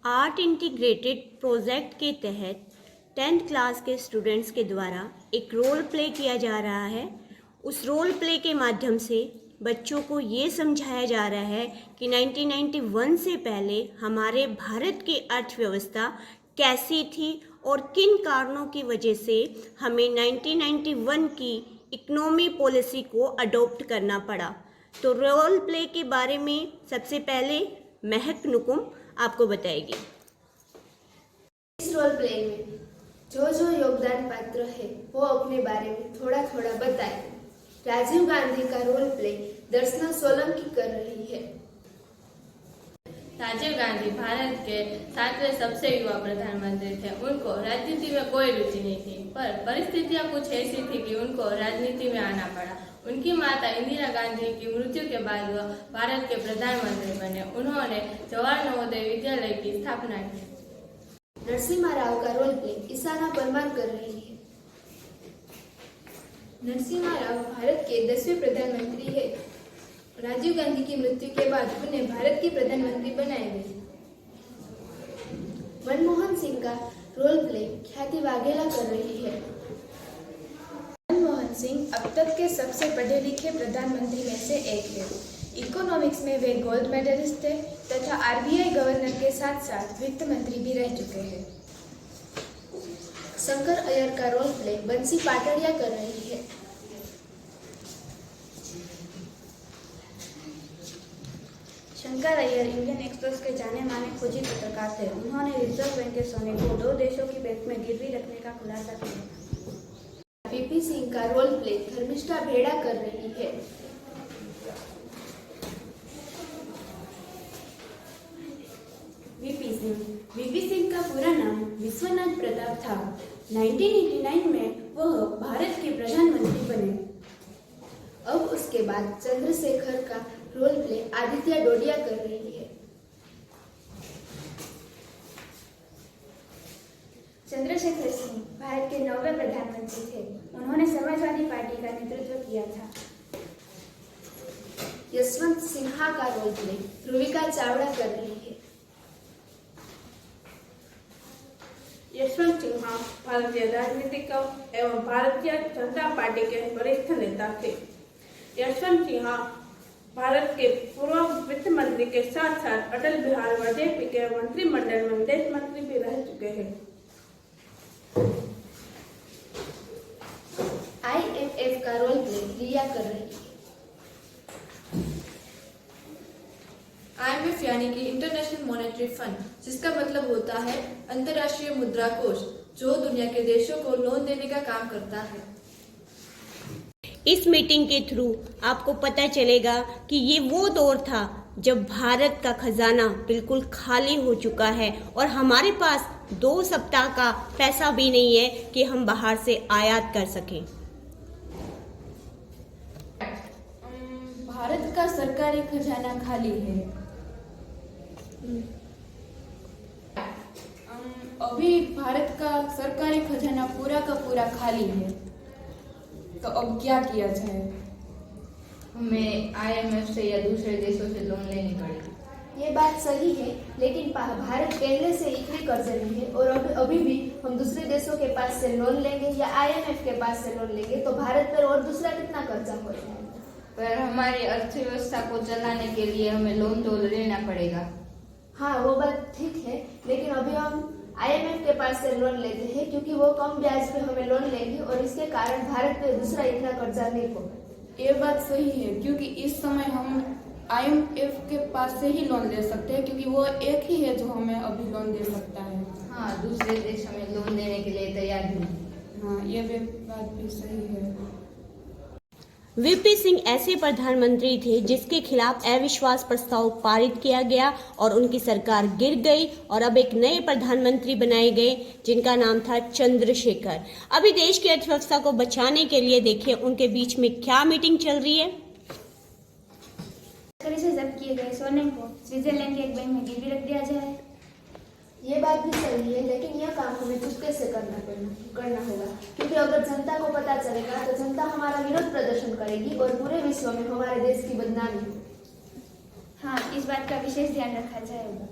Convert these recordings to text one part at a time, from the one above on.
Art integrated project के तहत 10th class के स्टूडेंट्स के द्वारा एक रोल प्ले किया जा रहा है। उस रोल प्ले के माध्यम से बच्चों को ये समझाया जा रहा है कि 1991 से पहले हमारे भारत की अर्थव्यवस्था कैसी थी और किन कारणों की वजह से हमें 1991 की इकोनॉमी पॉलिसी को अडॉप्ट करना पड़ा। तो रोल प्ले के बारे में सबसे पहले महक नुकुम आपको बताएगी। इस रोल प्ले में जो योगदान पात्र है वो अपने बारे में थोड़ा थोड़ा बताए। राजीव गांधी का रोल प्ले दर्शना सोलंकी कर रही है। राजीव गांधी भारत के 7वें सबसे युवा प्रधानमंत्री थे। उनको राजनीति में कोई रुचि नहीं थी, पर परिस्थितियां कुछ ऐसी थी कि उनको राजनीति में आना पड़ा। उनकी माता इंदिरा गांधी की मृत्यु के बाद वह भारत के प्रधानमंत्री बने। उन्होंने जवाहर नवोदय विद्यालय की स्थापना की। नरसिम्हा राव का रोल प्ले ईशाना परमार कर रही है। नरसिम्हा राव भारत के 10वें प्रधानमंत्री है। राजीव गांधी की मृत्यु के बाद उन्हें भारत के प्रधानमंत्री बनाए गए। मनमोहन सिंह का रोल प्ले ख्याति वाघेला कर रही है। मनमोहन सिंह अब तक के सबसे पढ़े लिखे प्रधानमंत्री में से एक है। इकोनॉमिक्स में वे गोल्ड मेडलिस्ट थे तथा आरबीआई गवर्नर के साथ साथ वित्त मंत्री भी रह चुके हैं। शंकर अय्यर का रोल प्ले बंसी पाटड़िया कर रही है। शंकर अय्यर इंडियन एक्सप्रेस के जाने माने खोजी पत्रकार थे। उन्होंने रिजर्व बैंक के सोने को 2 देशों की बैंक में गिरवी रखने का खुलासा किया। वीपी सिंह का रोल प्ले धर्मिष्ठा भेड़ा कर रही है। वीपी सिंह का पूरा नाम विश्वनाथ प्रताप था। 1989 में वह भारत के प्रधानमंत्री बने। अब उसके बाद चंद्रशेखर का रोल प्ले आदित्य डोडिया कर रही है। चंद्रशेखर सिंह भारत के 9वें प्रधानमंत्री थे। उन्होंने समाजवादी पार्टी का नेतृत्व किया था। यशवंत सिन्हा का रोल प्ले ध्रुविका चावड़ा कर रही है। यशवंत सिन्हा भारतीय राजनीतिक एवं भारतीय जनता पार्टी के वरिष्ठ नेता थे। यशवंत सिन्हा भारत के पूर्व वित्त मंत्री के साथ साथ अटल बिहारी वाजपेयी के मंत्रिमंडल में विदेश मंत्री भी रह चुके हैं। IMF का रोल प्ले रिया कर रही है। IMF यानी कि इंटरनेशनल मॉनेटरी फंड, जिसका मतलब होता है अंतर्राष्ट्रीय मुद्रा कोष, जो दुनिया के देशों को लोन देने का काम करता है। इस मीटिंग के थ्रू आपको पता चलेगा कि ये वो दौर था जब भारत का खजाना बिल्कुल खाली हो चुका है और हमारे पास 2 सप्ताह का पैसा भी नहीं है कि हम बाहर से आयात कर सकें। भारत का सरकारी खजाना खाली है। अभी भारत का सरकारी खजाना पूरा का पूरा खाली है, तो अब क्या किया जाए? हमें IMF से या दूसरे देशों से लोन लेनी पड़ेगी। ये बात सही है, लेकिन भारत पहले से इतने कर्जे में है और अभी भी हम दूसरे देशों के पास से लोन लेंगे या IMF के पास से लोन लेंगे तो भारत पर और दूसरा कितना कर्जा हो जाएगा। पर हमारी अर्थव्यवस्था को चलाने के लिए हमें लोन तो लेना पड़ेगा। हाँ, वो बात ठीक है, लेकिन अभी हम IMF के पास से लोन लेते हैं क्योंकि वो कम ब्याज पे हमें लोन लेंगे और इसके कारण भारत पे दूसरा इतना कर्जा नहीं होगा। ये बात सही है, क्योंकि इस समय हम IMF के पास से ही लोन ले सकते हैं, क्योंकि वो एक ही है जो हमें अभी लोन दे सकता है। हाँ, दूसरे देश हमें लोन देने के लिए तैयार नहीं। हाँ, ये भी बात भी सही है। वीपी सिंह ऐसे प्रधानमंत्री थे जिसके खिलाफ अविश्वास प्रस्ताव पारित किया गया और उनकी सरकार गिर गई और अब एक नए प्रधानमंत्री बनाए गए जिनका नाम था चंद्रशेखर। अभी देश की अर्थव्यवस्था को बचाने के लिए देखिए उनके बीच में क्या मीटिंग चल रही है। से जब्त किए गए सोने को स्विट्जरलैंड के एक बैंक में गिरवी रख दिया जाए। ये बात भी सही है, लेकिन यह काम हमें चुपके से करना होगा, क्योंकि अगर जनता को पता चलेगा तो जनता हमारा विरोध प्रदर्शन करेगी और पूरे विश्व में हमारे देश की बदनामी। हाँ, इस बात का विशेष ध्यान रखा जाएगा।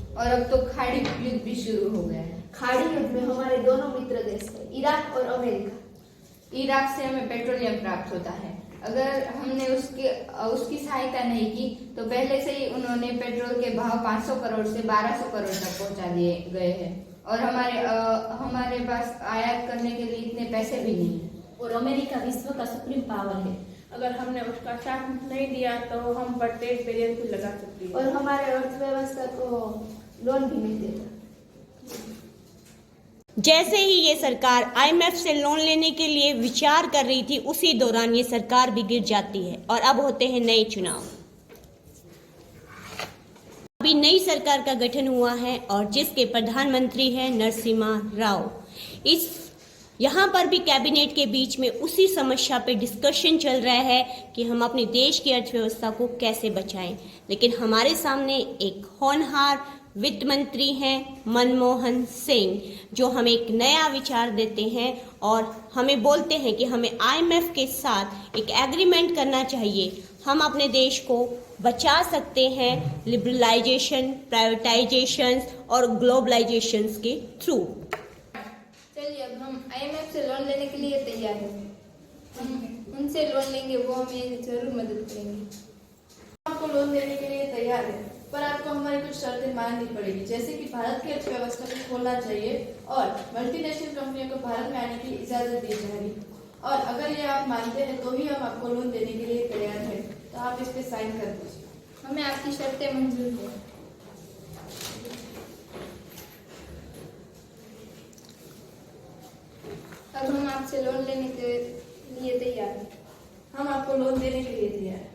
और अब तो खाड़ी युद्ध भी शुरू हो गया है। खाड़ी युद्ध में हमारे दोनों मित्र देश थे, इराक और अमेरिका। इराक से हमें पेट्रोलियम प्राप्त होता है। अगर हमने उसकी सहायता नहीं की तो पहले से ही उन्होंने पेट्रोल के भाव 500 करोड़ से 1200 करोड़ तक पहुंचा दिए गए हैं और हमारे पास आयात करने के लिए इतने पैसे भी नहीं है। और अमेरिका विश्व का सुप्रीम पावर है। अगर हमने उसका साथ नहीं दिया तो हम पर ट्रेड बैरियर भी लगा सकती है और हमारे अर्थव्यवस्था को लोन भी नहीं देता। जैसे ही ये सरकार आईएमएफ से लोन लेने के लिए विचार कर रही थी, उसी दौरान ये सरकार भी गिर जाती है और अब होते हैं नए चुनाव। अभी नई सरकार का गठन हुआ है और जिसके प्रधानमंत्री हैं नरसिम्हा राव। यहाँ पर भी कैबिनेट के बीच में उसी समस्या पे डिस्कशन चल रहा है कि हम अपने देश की अर्थव्यवस्था को कैसे बचाएं। लेकिन हमारे सामने एक होनहार वित्त मंत्री हैं मनमोहन सिंह, जो हमें एक नया विचार देते हैं और हमें बोलते हैं कि हमें आईएमएफ के साथ एक एग्रीमेंट करना चाहिए। हम अपने देश को बचा सकते हैं लिबरलाइजेशन, प्राइवेटाइजेशन और ग्लोबलाइजेशन के थ्रू। चलिए अब हम आईएमएफ से लोन लेने के लिए तैयार हैं। हम उनसे लोन लेंगे, वो हमें जरूर मदद करेंगे। आपको लोन देने के लिए तैयार है, पर आपको हमारी कुछ शर्तें माननी पड़ेगी, जैसे कि भारत की अर्थव्यवस्था को खोलना चाहिए और मल्टीनेशनल कंपनियों को भारत में आने की इजाजत दी जाएगी। और अगर ये आप मानते हैं तो ही हम आपको लोन देने के लिए तैयार हैं, तो आप इस पे साइन कर दीजिए। हमें आपकी शर्तें मंजूर है। अब हम आपसे लोन लेने के लिए तैयार हैं। हम आपको लोन देने के लिए तैयार हैं।